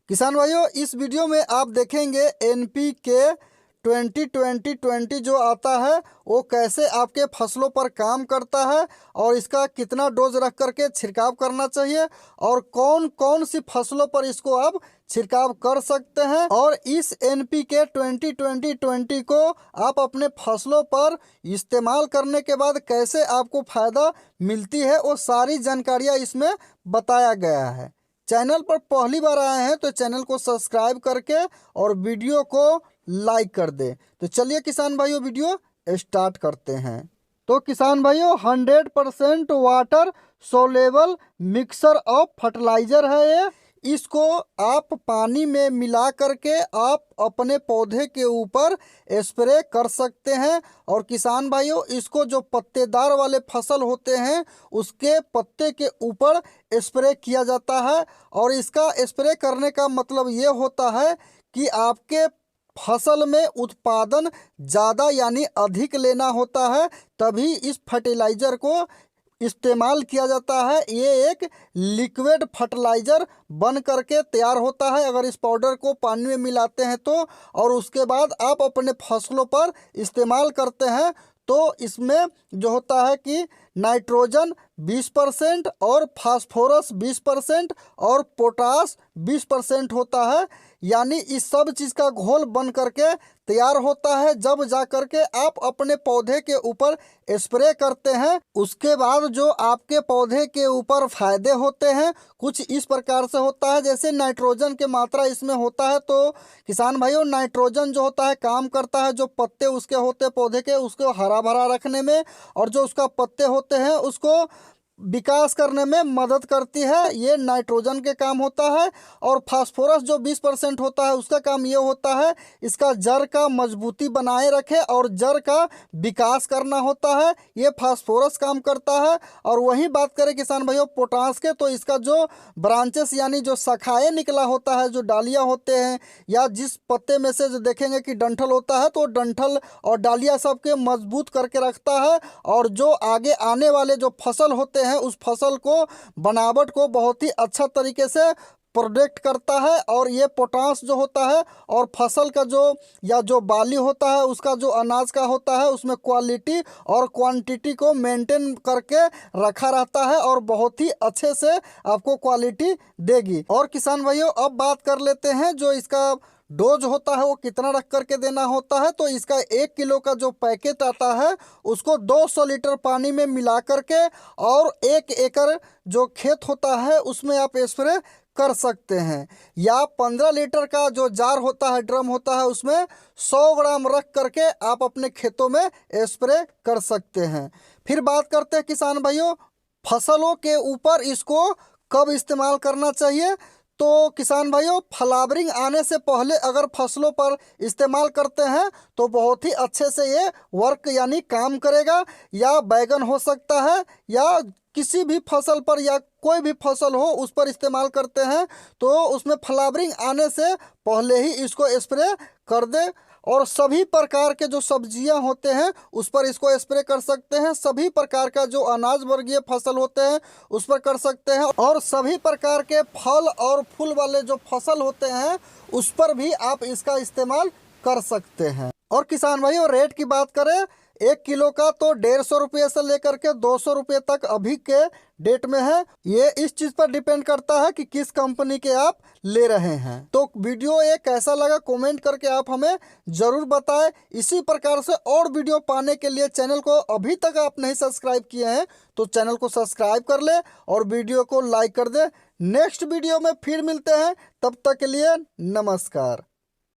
किसान भाइयों, इस वीडियो में आप देखेंगे NPK 20-20-20 जो आता है वो कैसे आपके फसलों पर काम करता है और इसका कितना डोज रख करके छिड़काव करना चाहिए और कौन कौन सी फसलों पर इसको आप छिड़काव कर सकते हैं और इस NPK 20-20-20 को आप अपने फसलों पर इस्तेमाल करने के बाद कैसे आपको फायदा मिलती है वो सारी जानकारियाँ इसमें बताया गया है। चैनल पर पहली बार आए हैं तो चैनल को सब्सक्राइब करके और वीडियो को लाइक कर दें। तो चलिए किसान भाइयों वीडियो स्टार्ट करते हैं। तो किसान भाइयों 100% water soluble mixture of fertilizer है ये। इसको आप पानी में मिला करके आप अपने पौधे के ऊपर स्प्रे कर सकते हैं। और किसान भाइयों इसको जो पत्तेदार वाले फसल होते हैं उसके पत्ते के ऊपर स्प्रे किया जाता है। और इसका स्प्रे करने का मतलब ये होता है कि आपके फसल में उत्पादन ज़्यादा यानी अधिक लेना होता है, तभी इस फर्टिलाइज़र को इस्तेमाल किया जाता है। ये एक लिक्विड फर्टिलाइज़र बन करके तैयार होता है अगर इस पाउडर को पानी में मिलाते हैं तो, और उसके बाद आप अपने फसलों पर इस्तेमाल करते हैं तो इसमें जो होता है कि नाइट्रोजन 20% और फास्फोरस 20% और पोटास 20% होता है। यानी इस सब चीज़ का घोल बन करके तैयार होता है। जब जा करके आप अपने पौधे के ऊपर स्प्रे करते हैं उसके बाद जो आपके पौधे के ऊपर फायदे होते हैं कुछ इस प्रकार से होता है। जैसे नाइट्रोजन की मात्रा इसमें होता है तो किसान भाइयों नाइट्रोजन जो होता है काम करता है जो पत्ते उसके होते पौधे के उसको हरा भरा रखने में, और जो उसका पत्ते होते हैं उसको विकास करने में मदद करती है, ये नाइट्रोजन के काम होता है। और फास्फोरस जो 20% होता है उसका काम ये होता है इसका जड़ का मजबूती बनाए रखे और जड़ का विकास करना होता है, ये फास्फोरस काम करता है। और वही बात करें किसान भाइयों पोटास के, तो इसका जो ब्रांचेस यानी जो शाखाएं निकला होता है, जो डालियाँ होते हैं या जिस पत्ते में से जो देखेंगे कि डंठल होता है तो डंठल और डालियाँ सबके मजबूत करके रखता है और जो आगे आने वाले जो फसल होते हैं उस फसल को बनावट को बहुत ही अच्छा तरीके से प्रोटेक्ट करता है। और ये पोटास जो होता है और फसल का जो या जो बाली होता है उसका जो अनाज का होता है उसमें क्वालिटी और क्वांटिटी को मेंटेन करके रखा रहता है और बहुत ही अच्छे से आपको क्वालिटी देगी। और किसान भाइयों अब बात कर लेते हैं जो इसका डोज होता है वो कितना रख करके देना होता है। तो इसका 1 किलो का जो पैकेट आता है उसको 200 लीटर पानी में मिला करके और 1 एकड़ जो खेत होता है उसमें आप स्प्रे कर सकते हैं। या 15 लीटर का जो जार होता है ड्रम होता है उसमें 100 ग्राम रख करके आप अपने खेतों में स्प्रे कर सकते हैं। फिर बात करते हैं किसान भाइयों फसलों के ऊपर इसको कब इस्तेमाल करना चाहिए। तो किसान भाइयों फ्लावरिंग आने से पहले अगर फसलों पर इस्तेमाल करते हैं तो बहुत ही अच्छे से ये वर्क यानी काम करेगा। या बैगन हो सकता है या किसी भी फसल पर या कोई भी फसल हो उस पर इस्तेमाल करते हैं तो उसमें फ्लावरिंग आने से पहले ही इसको स्प्रे कर दे। और सभी प्रकार के जो सब्जियां होते हैं उस पर इसको स्प्रे कर सकते हैं। सभी प्रकार का जो अनाज वर्गीय फसल होते हैं उस पर कर सकते हैं। और सभी प्रकार के फल और फूल वाले जो फसल होते हैं उस पर भी आप इसका इस्तेमाल कर सकते हैं। और किसान भाइयों रेट की बात करें 1 किलो का तो 150 रुपये से लेकर के 200 रुपये तक अभी के डेट में है। ये इस चीज़ पर डिपेंड करता है कि किस कंपनी के आप ले रहे हैं। तो वीडियो ये कैसा लगा कमेंट करके आप हमें ज़रूर बताएं। इसी प्रकार से और वीडियो पाने के लिए चैनल को अभी तक आप नहीं सब्सक्राइब किए हैं तो चैनल को सब्सक्राइब कर ले और वीडियो को लाइक कर दे। नेक्स्ट वीडियो में फिर मिलते हैं, तब तक के लिए नमस्कार।